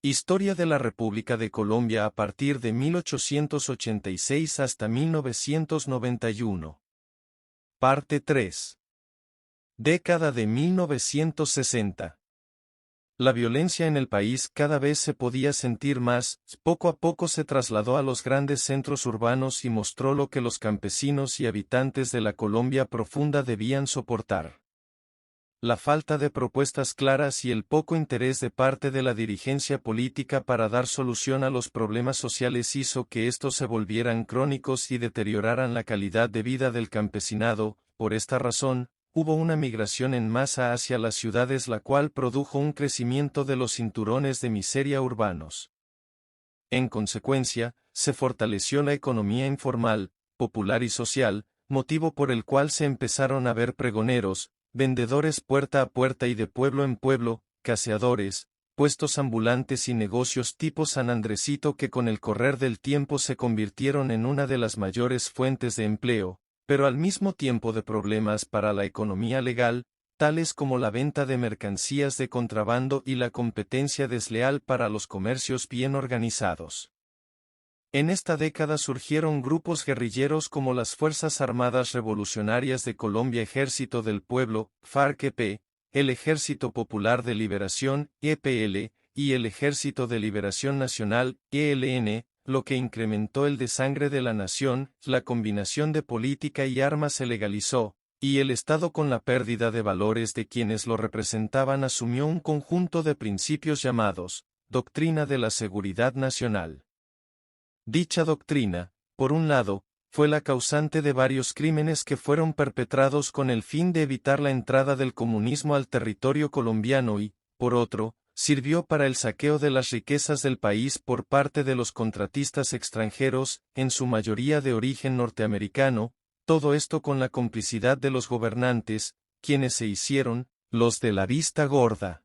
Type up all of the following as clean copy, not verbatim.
Historia de la República de Colombia a partir de 1886 hasta 1991. Parte 3. Década de 1960. La violencia en el país cada vez se podía sentir más, poco a poco se trasladó a los grandes centros urbanos y mostró lo que los campesinos y habitantes de la Colombia profunda debían soportar. La falta de propuestas claras y el poco interés de parte de la dirigencia política para dar solución a los problemas sociales hizo que estos se volvieran crónicos y deterioraran la calidad de vida del campesinado. Por esta razón, hubo una migración en masa hacia las ciudades, la cual produjo un crecimiento de los cinturones de miseria urbanos. En consecuencia, se fortaleció la economía informal, popular y social, motivo por el cual se empezaron a ver pregoneros, vendedores puerta a puerta y de pueblo en pueblo, caseadores, puestos ambulantes y negocios tipo San Andresito que con el correr del tiempo se convirtieron en una de las mayores fuentes de empleo, pero al mismo tiempo de problemas para la economía legal, tales como la venta de mercancías de contrabando y la competencia desleal para los comercios bien organizados. En esta década surgieron grupos guerrilleros como las Fuerzas Armadas Revolucionarias de Colombia, Ejército del Pueblo, FARC-EP, el Ejército Popular de Liberación, EPL, y el Ejército de Liberación Nacional, ELN, lo que incrementó el desangre de la nación. La combinación de política y armas se legalizó, y el Estado, con la pérdida de valores de quienes lo representaban, asumió un conjunto de principios llamados Doctrina de la Seguridad Nacional. Dicha doctrina, por un lado, fue la causante de varios crímenes que fueron perpetrados con el fin de evitar la entrada del comunismo al territorio colombiano y, por otro, sirvió para el saqueo de las riquezas del país por parte de los contratistas extranjeros, en su mayoría de origen norteamericano, todo esto con la complicidad de los gobernantes, quienes se hicieron los de la vista gorda.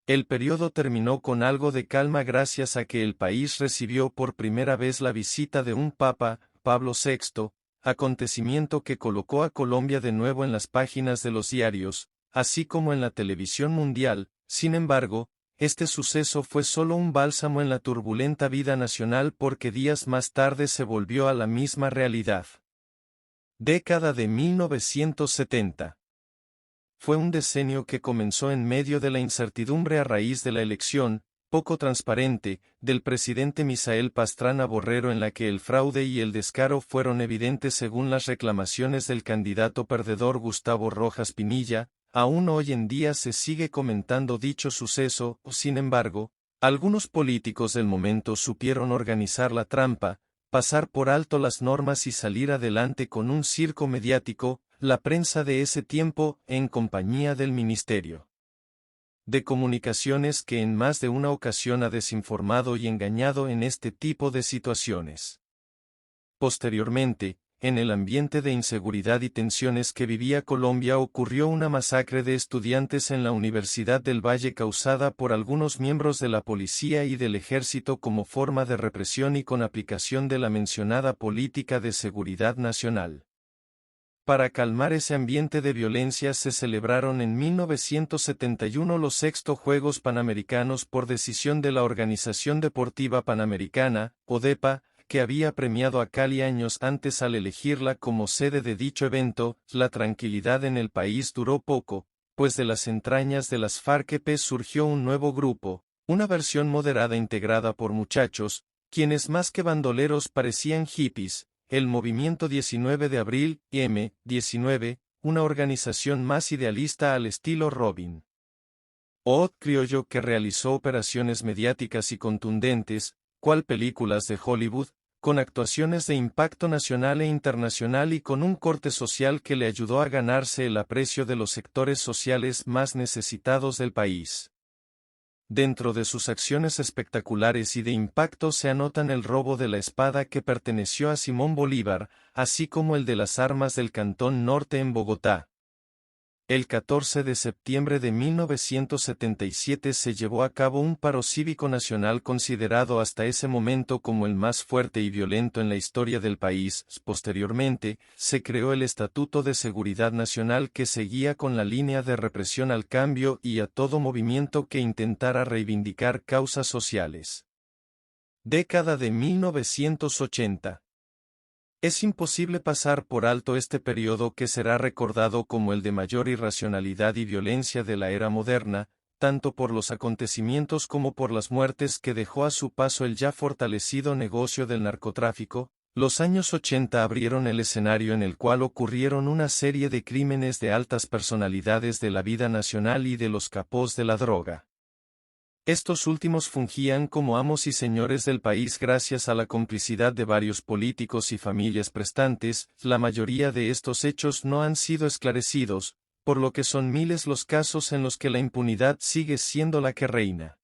El periodo terminó con algo de calma gracias a que el país recibió por primera vez la visita de un papa, Pablo VI, acontecimiento que colocó a Colombia de nuevo en las páginas de los diarios, así como en la televisión mundial. Sin embargo, este suceso fue solo un bálsamo en la turbulenta vida nacional porque días más tarde se volvió a la misma realidad. Década de 1970. Fue un decenio que comenzó en medio de la incertidumbre a raíz de la elección, poco transparente, del presidente Misael Pastrana Borrero, en la que el fraude y el descaro fueron evidentes según las reclamaciones del candidato perdedor Gustavo Rojas Pinilla. Aún hoy en día se sigue comentando dicho suceso. Sin embargo, algunos políticos del momento supieron organizar la trampa, pasar por alto las normas y salir adelante con un circo mediático. La prensa de ese tiempo, en compañía del Ministerio de Comunicaciones, que en más de una ocasión ha desinformado y engañado en este tipo de situaciones. Posteriormente, en el ambiente de inseguridad y tensiones que vivía Colombia, ocurrió una masacre de estudiantes en la Universidad del Valle causada por algunos miembros de la policía y del ejército como forma de represión y con aplicación de la mencionada política de seguridad nacional. Para calmar ese ambiente de violencia se celebraron en 1971 los sextos Juegos Panamericanos por decisión de la Organización Deportiva Panamericana, ODEPA, que había premiado a Cali años antes al elegirla como sede de dicho evento. La tranquilidad en el país duró poco, pues de las entrañas de las FARC-EP surgió un nuevo grupo, una versión moderada integrada por muchachos, quienes más que bandoleros parecían hippies. El Movimiento 19 de Abril, M19, una organización más idealista al estilo Robin Hood criollo que realizó operaciones mediáticas y contundentes, cual películas de Hollywood, con actuaciones de impacto nacional e internacional y con un corte social que le ayudó a ganarse el aprecio de los sectores sociales más necesitados del país. Dentro de sus acciones espectaculares y de impacto se anotan el robo de la espada que perteneció a Simón Bolívar, así como el de las armas del Cantón Norte en Bogotá. El 14 de septiembre de 1977 se llevó a cabo un paro cívico nacional considerado hasta ese momento como el más fuerte y violento en la historia del país. Posteriormente, se creó el Estatuto de Seguridad Nacional que seguía con la línea de represión al cambio y a todo movimiento que intentara reivindicar causas sociales. Década de 1980. Es imposible pasar por alto este periodo que será recordado como el de mayor irracionalidad y violencia de la era moderna, tanto por los acontecimientos como por las muertes que dejó a su paso el ya fortalecido negocio del narcotráfico. Los años 80 abrieron el escenario en el cual ocurrieron una serie de crímenes de altas personalidades de la vida nacional y de los capós de la droga. Estos últimos fungían como amos y señores del país gracias a la complicidad de varios políticos y familias prestantes. La mayoría de estos hechos no han sido esclarecidos, por lo que son miles los casos en los que la impunidad sigue siendo la que reina.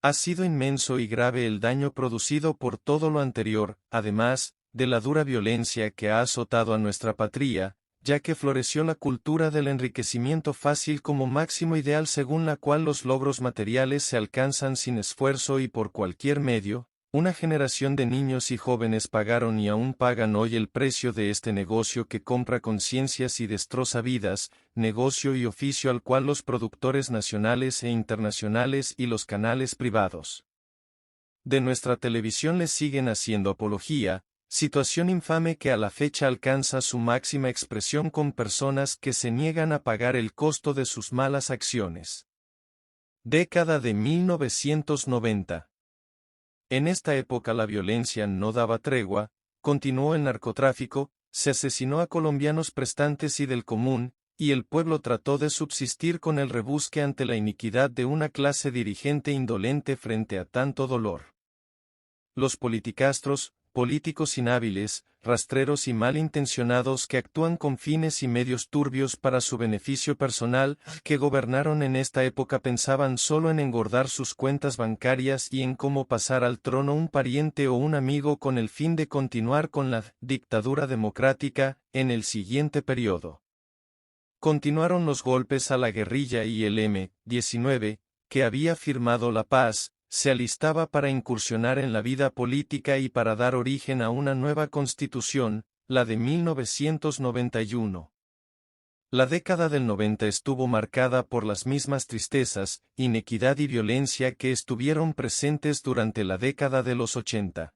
Ha sido inmenso y grave el daño producido por todo lo anterior, además de la dura violencia que ha azotado a nuestra patria, ya que floreció la cultura del enriquecimiento fácil como máximo ideal según la cual los logros materiales se alcanzan sin esfuerzo y por cualquier medio. Una generación de niños y jóvenes pagaron y aún pagan hoy el precio de este negocio que compra conciencias y destroza vidas, negocio y oficio al cual los productores nacionales e internacionales y los canales privados de nuestra televisión les siguen haciendo apología. Situación infame que a la fecha alcanza su máxima expresión con personas que se niegan a pagar el costo de sus malas acciones. Década de 1990. En esta época la violencia no daba tregua, continuó el narcotráfico, se asesinó a colombianos prestantes y del común, y el pueblo trató de subsistir con el rebusque ante la iniquidad de una clase dirigente indolente frente a tanto dolor. Los politicastros, políticos inhábiles, rastreros y malintencionados que actúan con fines y medios turbios para su beneficio personal, que gobernaron en esta época pensaban solo en engordar sus cuentas bancarias y en cómo pasar al trono un pariente o un amigo con el fin de continuar con la dictadura democrática en el siguiente periodo. Continuaron los golpes a la guerrilla y el M-19, que había firmado la paz, se alistaba para incursionar en la vida política y para dar origen a una nueva constitución, la de 1991. La década del 90 estuvo marcada por las mismas tristezas, inequidad y violencia que estuvieron presentes durante la década de los 80.